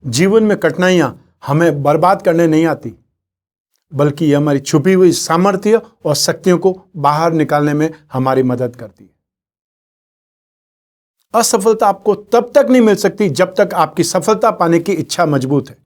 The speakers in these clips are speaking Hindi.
जीवन में कठिनाइयां हमें बर्बाद करने नहीं आती, बल्कि ये हमारी छुपी हुई सामर्थ्य और शक्तियों को बाहर निकालने में हमारी मदद करती है। असफलता आपको तब तक नहीं मिल सकती जब तक आपकी सफलता पाने की इच्छा मजबूत है।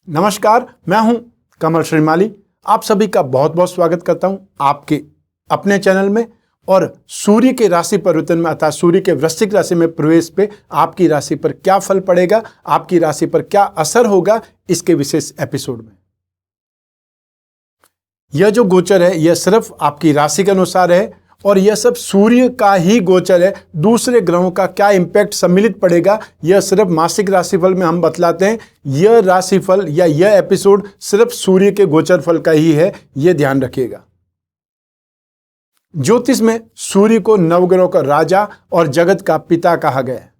नमस्कार, मैं हूं कमल श्रीमाली। आप सभी का बहुत बहुत स्वागत करता हूं आपके अपने चैनल में। और सूर्य के राशि परिवर्तन में अर्थात सूर्य के वृश्चिक राशि में प्रवेश पे आपकी राशि पर क्या फल पड़ेगा, आपकी राशि पर क्या असर होगा, इसके विशेष एपिसोड में। यह जो गोचर है यह सिर्फ आपकी राशि के अनुसार है और यह सब सूर्य का ही गोचर है। दूसरे ग्रहों का क्या इंपैक्ट सम्मिलित पड़ेगा यह सिर्फ मासिक राशिफल में हम बतलाते हैं। यह राशिफल या यह एपिसोड सिर्फ सूर्य के गोचर फल का ही है, यह ध्यान रखिएगा। ज्योतिष में सूर्य को नवग्रहों का राजा और जगत का पिता कहा गया है।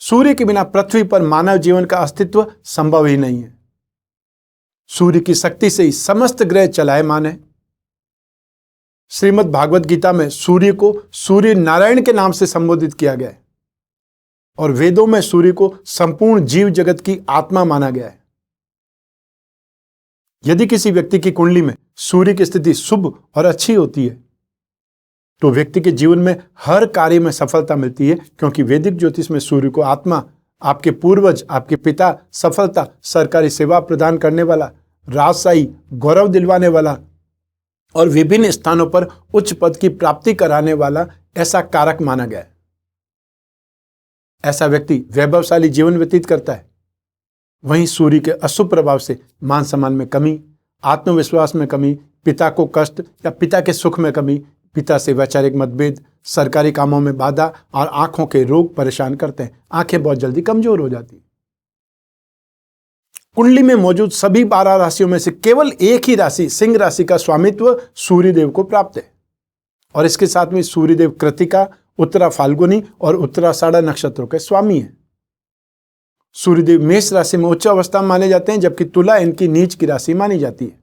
सूर्य के बिना पृथ्वी पर मानव जीवन का अस्तित्व संभव ही नहीं है। सूर्य की शक्ति से ही समस्त ग्रह चलायमान है। श्रीमद् भागवत गीता में सूर्य को सूर्य नारायण के नाम से संबोधित किया गया है और वेदों में सूर्य को संपूर्ण जीव जगत की आत्मा माना गया है। यदि किसी व्यक्ति की कुंडली में सूर्य की स्थिति शुभ और अच्छी होती है तो व्यक्ति के जीवन में हर कार्य में सफलता मिलती है, क्योंकि वैदिक ज्योतिष में सूर्य को आत्मा, आपके पूर्वज, आपके पिता, सफलता, सरकारी सेवा प्रदान करने वाला, राजशाही, गौरव दिलवाने वाला और विभिन्न स्थानों पर उच्च पद की प्राप्ति कराने वाला ऐसा कारक माना गया है। ऐसा व्यक्ति वैभवशाली जीवन व्यतीत करता है। वहीं सूर्य के अशुभ प्रभाव से मान सम्मान में कमी, आत्मविश्वास में कमी, पिता को कष्ट या पिता के सुख में कमी, पिता से वैचारिक मतभेद, सरकारी कामों में बाधा और आंखों के रोग परेशान करते हैं। आंखें बहुत जल्दी कमजोर हो जाती हैं। कुंडली में मौजूद सभी 12 राशियों में से केवल एक ही राशि सिंह राशि का स्वामित्व सूर्यदेव को प्राप्त है और इसके साथ में सूर्यदेव कृतिका, उत्तरा फाल्गुनी और उत्तराषाढ़ा नक्षत्रों के स्वामी हैं। सूर्यदेव मेष राशि में उच्च अवस्था में माने जाते हैं, जबकि तुला इनकी नीच की राशि मानी जाती है।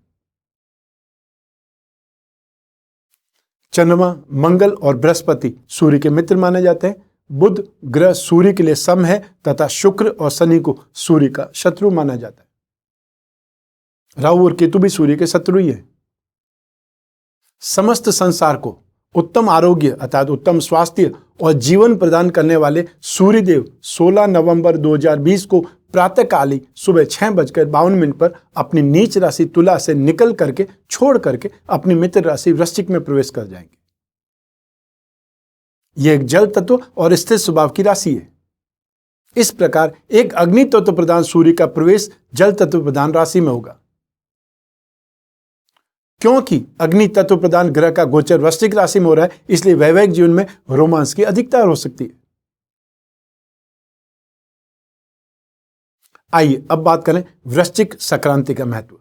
चंद्रमा, मंगल और बृहस्पति सूर्य के मित्र माने जाते हैं। बुध ग्रह सूर्य के लिए सम है तथा शुक्र और शनि को सूर्य का शत्रु माना जाता है। राहु और केतु भी सूर्य के शत्रु ही है। समस्त संसार को उत्तम आरोग्य अर्थात उत्तम स्वास्थ्य और जीवन प्रदान करने वाले सूर्यदेव 16 नवंबर 2020 को प्रातःकाली सुबह 6:52 पर अपनी नीच राशि तुला से निकल करके छोड़ करके अपनी मित्र राशि वृश्चिक में प्रवेश कर जाएंगे। यह एक जल तत्व और स्थिर स्वभाव की राशि है। इस प्रकार एक अग्नि तत्व प्रधान सूर्य का प्रवेश जल तत्व प्रधान राशि में होगा। क्योंकि अग्नि तत्व प्रधान ग्रह का गोचर वृश्चिक राशि में हो रहा है, इसलिए वैवाहिक जीवन में रोमांस की अधिकता हो सकती है। आइए अब बात करें वृश्चिक संक्रांति का महत्व।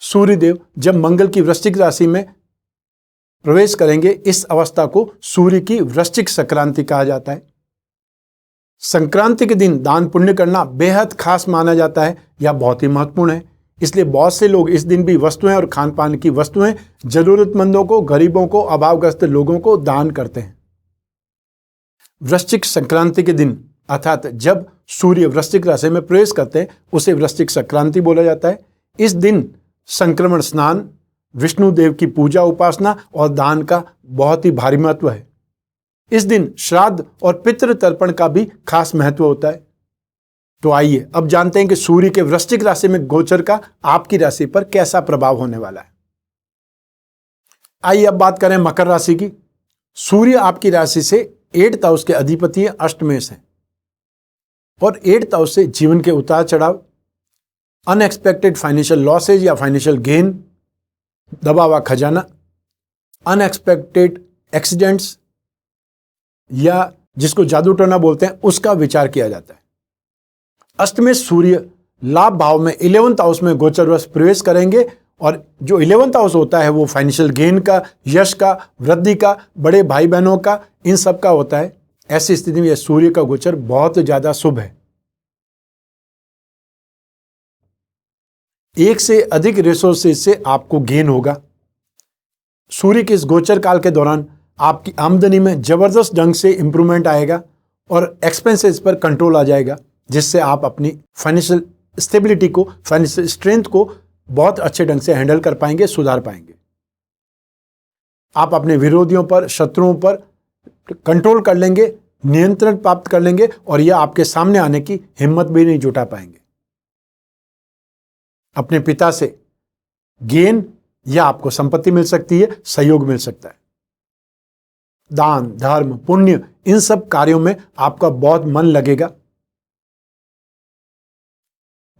सूर्यदेव जब मंगल की वृश्चिक राशि में प्रवेश करेंगे, इस अवस्था को सूर्य की वृश्चिक संक्रांति कहा जाता है। संक्रांति के दिन दान पुण्य करना बेहद खास माना जाता है या बहुत ही महत्वपूर्ण है। इसलिए बहुत से लोग इस दिन भी वस्तुएं और खान पान की वस्तुएं जरूरतमंदों को, गरीबों को, अभावग्रस्त लोगों को दान करते हैं। वृश्चिक संक्रांति के दिन अर्थात जब सूर्य वृश्चिक राशि में प्रवेश करते हैं उसे वृश्चिक संक्रांति बोला जाता है। इस दिन संक्रमण स्नान, विष्णु देव की पूजा उपासना और दान का बहुत ही भारी महत्व है। इस दिन श्राद्ध और पितृ तर्पण का भी खास महत्व होता है। तो आइए अब जानते हैं कि सूर्य के वृश्चिक राशि में गोचर का आपकी राशि पर कैसा प्रभाव होने वाला है। आइए अब बात करें मकर राशि की। सूर्य आपकी राशि से 8th हाउस के अधिपति है, अष्टमेश है और 8th हाउस से जीवन के उतार चढ़ाव, अनएक्सपेक्टेड फाइनेंशियल लॉसेज या फाइनेंशियल गेन, दबा हुआ खजाना, अनएक्सपेक्टेड एक्सीडेंट्स या जिसको जादू टोना बोलते हैं उसका विचार किया जाता है। अष्टमेश सूर्य लाभ भाव में 11th हाउस में गोचरवश प्रवेश करेंगे और जो 11th हाउस होता है वो फाइनेंशियल गेन का, यश का, वृद्धि का, बड़े भाई बहनों का, इन सब का होता है। ऐसी स्थिति में यह सूर्य का गोचर बहुत ज्यादा शुभ है। एक से अधिक रिसोर्सेज से आपको गेन होगा। सूर्य के इस गोचर काल के दौरान आपकी आमदनी में जबरदस्त ढंग से इंप्रूवमेंट आएगा और एक्सपेंसेस पर कंट्रोल आ जाएगा, जिससे आप अपनी फाइनेंशियल स्टेबिलिटी को, फाइनेंशियल स्ट्रेंथ को बहुत अच्छे ढंग से हैंडल कर पाएंगे, सुधार पाएंगे। आप अपने विरोधियों पर, शत्रुओं पर कंट्रोल कर लेंगे, नियंत्रण प्राप्त कर लेंगे और यह आपके सामने आने की हिम्मत भी नहीं जुटा पाएंगे। अपने पिता से गेन या आपको संपत्ति मिल सकती है, सहयोग मिल सकता है। दान, धर्म, पुण्य, इन सब कार्यों में आपका बहुत मन लगेगा।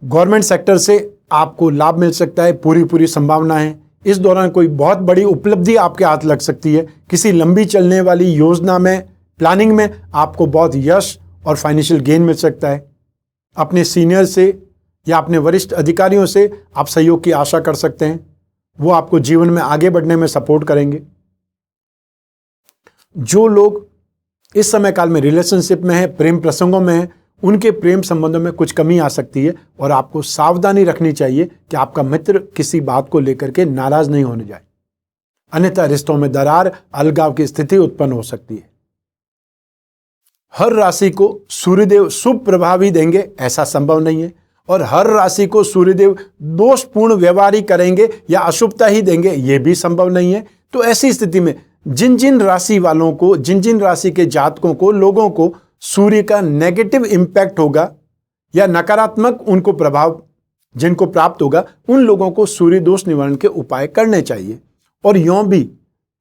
गवर्नमेंट सेक्टर से आपको लाभ मिल सकता है, पूरी संभावना है। इस दौरान कोई बहुत बड़ी उपलब्धि आपके हाथ लग सकती है। किसी लंबी चलने वाली योजना में, प्लानिंग में आपको बहुत यश और फाइनेंशियल गेन मिल सकता है। अपने सीनियर से या अपने वरिष्ठ अधिकारियों से आप सहयोग की आशा कर सकते हैं। वो आपको जीवन में आगे बढ़ने में सपोर्ट करेंगे। जो लोग इस समय काल में रिलेशनशिप में है, प्रेम प्रसंगों में है, उनके प्रेम संबंधों में कुछ कमी आ सकती है और आपको सावधानी रखनी चाहिए कि आपका मित्र किसी बात को लेकर के नाराज नहीं होने जाए, अन्यथा रिश्तों में दरार, अलगाव की स्थिति उत्पन्न हो सकती है। हर राशि को सूर्यदेव शुभ प्रभाव ही देंगे ऐसा संभव नहीं है, और हर राशि को सूर्यदेव दोषपूर्ण व्यवहार ही करेंगे या अशुभता ही देंगे यह भी संभव नहीं है। तो ऐसी स्थिति में जिन जिन राशि वालों को, जिन जिन राशि के जातकों को, लोगों को सूर्य का नेगेटिव इंपैक्ट होगा या नकारात्मक उनको प्रभाव जिनको प्राप्त होगा, उन लोगों को सूर्य दोष निवारण के उपाय करने चाहिए। और यों भी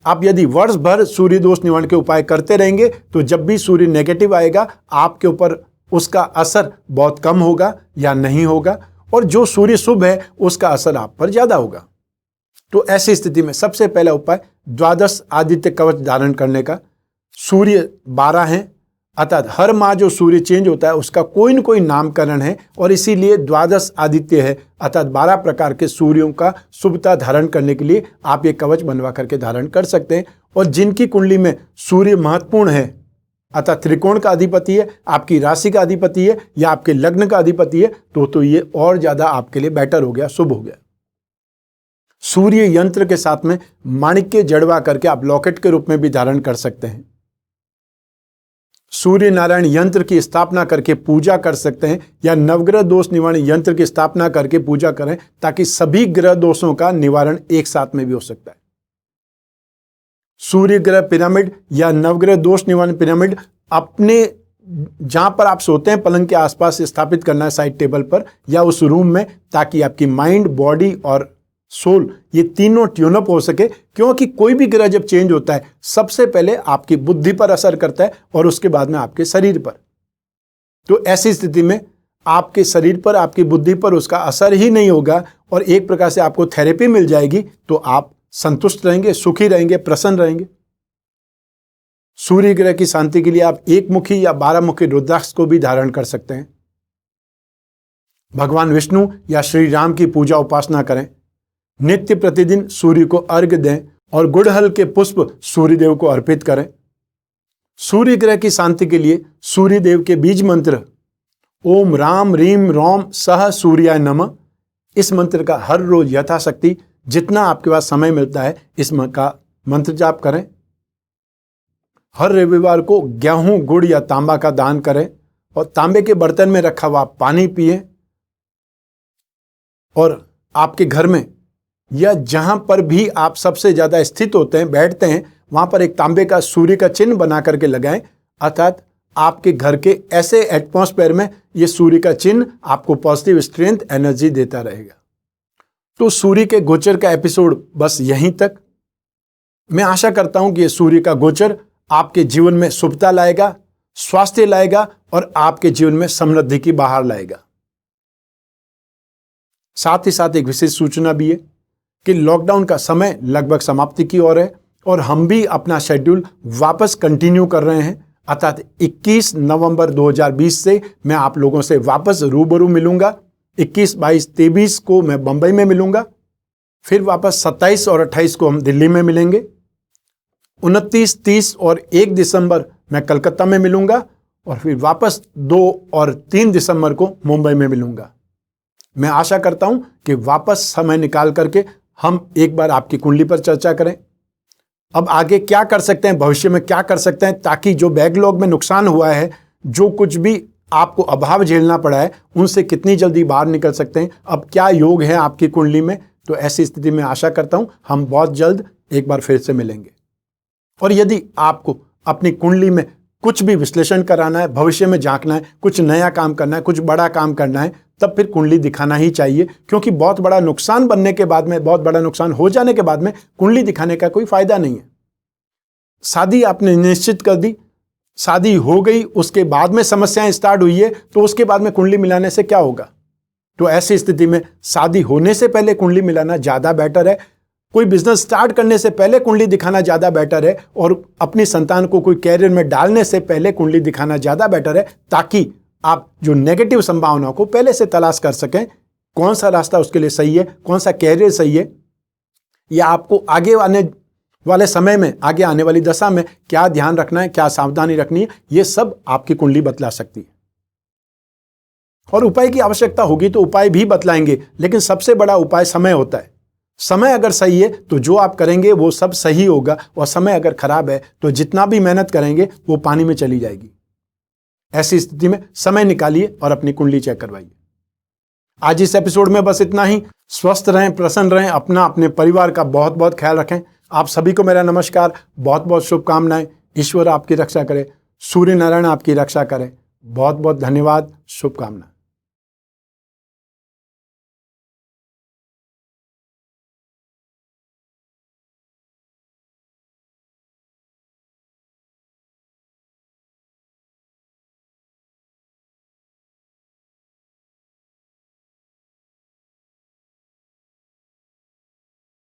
आप यदि वर्ष भर सूर्य दोष निवारण के उपाय करते रहेंगे तो जब भी सूर्य नेगेटिव आएगा आपके ऊपर उसका असर बहुत कम होगा या नहीं होगा, और जो सूर्य शुभ है उसका असर आप पर ज्यादा होगा। तो ऐसी स्थिति में सबसे पहला उपाय द्वादश आदित्य कवच धारण करने का। सूर्य 12 हैं, अर्थात हर माह जो सूर्य चेंज होता है उसका कोई न कोई नामकरण है, और इसीलिए द्वादश आदित्य है, अर्थात 12 प्रकार के सूर्यों का शुभता धारण करने के लिए आप ये कवच बनवा करके धारण कर सकते हैं। और जिनकी कुंडली में सूर्य महत्वपूर्ण है, अर्थात त्रिकोण का अधिपति है, आपकी राशि का अधिपति है या आपके लग्न का अधिपति है, तो ये और ज्यादा आपके लिए बेटर हो गया, शुभ हो गया। सूर्य यंत्र के साथ में माणिक्य जड़वा करके आप लॉकेट के रूप में भी धारण कर सकते हैं। सूर्य नारायण यंत्र की स्थापना करके पूजा कर सकते हैं, या नवग्रह दोष निवारण यंत्र की स्थापना करके पूजा करें, ताकि सभी ग्रह दोषों का निवारण एक साथ में भी हो सकता है। सूर्य ग्रह पिरामिड या नवग्रह दोष निवारण पिरामिड अपने जहां पर आप सोते हैं पलंग के आसपास स्थापित करना है, साइड टेबल पर या उस रूम में, ताकि आपकी माइंड, बॉडी और सोल ये तीनों ट्यूनअप हो सके। क्योंकि कोई भी ग्रह जब चेंज होता है सबसे पहले आपकी बुद्धि पर असर करता है और उसके बाद में आपके शरीर पर। तो ऐसी स्थिति में आपके शरीर पर, आपकी बुद्धि पर उसका असर ही नहीं होगा और एक प्रकार से आपको थेरेपी मिल जाएगी, तो आप संतुष्ट रहेंगे, सुखी रहेंगे, प्रसन्न रहेंगे। सूर्य ग्रह की शांति के लिए आप 1 मुखी या 12 मुखी रुद्राक्ष को भी धारण कर सकते हैं। भगवान विष्णु या श्री राम की पूजा उपासना करें। नित्य प्रतिदिन सूर्य को अर्घ्य दें और गुड़हल के पुष्प सूर्यदेव को अर्पित करें। सूर्य ग्रह की शांति के लिए सूर्यदेव के बीज मंत्र ओम राम रीम रोम सह सूर्याय नमः, इस मंत्र का हर रोज यथाशक्ति जितना आपके पास समय मिलता है इसका मंत्र जाप करें। हर रविवार को गेहूं, गुड़ या तांबा का दान करें और तांबे के बर्तन में रखा हुआ पानी पिएं। और आपके घर में या जहां पर भी आप सबसे ज्यादा स्थित होते हैं, बैठते हैं, वहां पर एक तांबे का सूर्य का चिन्ह बना करके लगाएं, अर्थात आपके घर के ऐसे एटमॉस्फेयर में ये सूर्य का चिन्ह आपको पॉजिटिव स्ट्रेंथ, एनर्जी देता रहेगा। तो सूर्य के गोचर का एपिसोड बस यहीं तक। मैं आशा करता हूं कि ये सूर्य का गोचर आपके जीवन में शुभता लाएगा, स्वास्थ्य लाएगा और आपके जीवन में समृद्धि की बहार लाएगा। साथ ही साथ एक विशेष सूचना भी है कि लॉकडाउन का समय लगभग समाप्ति की ओर है और हम भी अपना शेड्यूल वापस कंटिन्यू कर रहे हैं, अर्थात 21 नवंबर 2020 से मैं आप लोगों से वापस रूबरू मिलूंगा। 21, 22, 23 को मैं बंबई में मिलूंगा, फिर वापस 27 और 28 को हम दिल्ली में मिलेंगे। 29, 30 और 1 दिसंबर मैं कलकत्ता में मिलूंगा और फिर वापस 2 और 3 दिसंबर को मुंबई में मिलूंगा। मैं आशा करता हूं कि वापस समय निकाल करके हम एक बार आपकी कुंडली पर चर्चा करें। अब आगे क्या कर सकते हैं, भविष्य में क्या कर सकते हैं, ताकि जो बैकलॉग में नुकसान हुआ है, जो कुछ भी आपको अभाव झेलना पड़ा है उनसे कितनी जल्दी बाहर निकल सकते हैं, अब क्या योग है आपकी कुंडली में। तो ऐसी स्थिति में आशा करता हूं हम बहुत जल्द एक बार फिर से मिलेंगे। और यदि आपको अपनी कुंडली में कुछ भी विश्लेषण कराना है, भविष्य में झांकना है, कुछ नया काम करना है, कुछ बड़ा काम करना है, तब फिर कुंडली दिखाना ही चाहिए, क्योंकि बहुत बड़ा नुकसान बनने के बाद में, बहुत बड़ा नुकसान हो जाने के बाद में कुंडली दिखाने का कोई फायदा नहीं है। शादी आपने निश्चित कर दी, शादी हो गई, उसके बाद में समस्याएं स्टार्ट हुई है, तो उसके बाद में कुंडली मिलाने से क्या होगा। तो ऐसी स्थिति में शादी होने से पहले कुंडली मिलाना ज्यादा बेटर है। कोई बिजनेस स्टार्ट करने से पहले कुंडली दिखाना ज्यादा बेटर है, और अपनी संतान को कोई कैरियर में डालने से पहले कुंडली दिखाना ज्यादा बेटर है, ताकि आप जो नेगेटिव संभावनाओं को पहले से तलाश कर सकें, कौन सा रास्ता उसके लिए सही है, कौन सा कैरियर सही है, या आपको आगे आने वाले समय में, आगे आने वाली दशा में क्या ध्यान रखना है, क्या सावधानी रखनी है, ये सब आपकी कुंडली बतला सकती है। और उपाय की आवश्यकता होगी तो उपाय भी बतलाएंगे, लेकिन सबसे बड़ा उपाय समय होता है। समय अगर सही है तो जो आप करेंगे वो सब सही होगा, और समय अगर खराब है तो जितना भी मेहनत करेंगे वो पानी में चली जाएगी। ऐसी स्थिति में समय निकालिए और अपनी कुंडली चेक करवाइए। आज इस एपिसोड में बस इतना ही। स्वस्थ रहें, प्रसन्न रहें, अपना अपने परिवार का बहुत बहुत ख्याल रखें। आप सभी को मेरा नमस्कार, बहुत बहुत शुभकामनाएं। ईश्वर आपकी रक्षा करे, सूर्य नारायण आपकी रक्षा करें। बहुत बहुत धन्यवाद, शुभकामनाएं।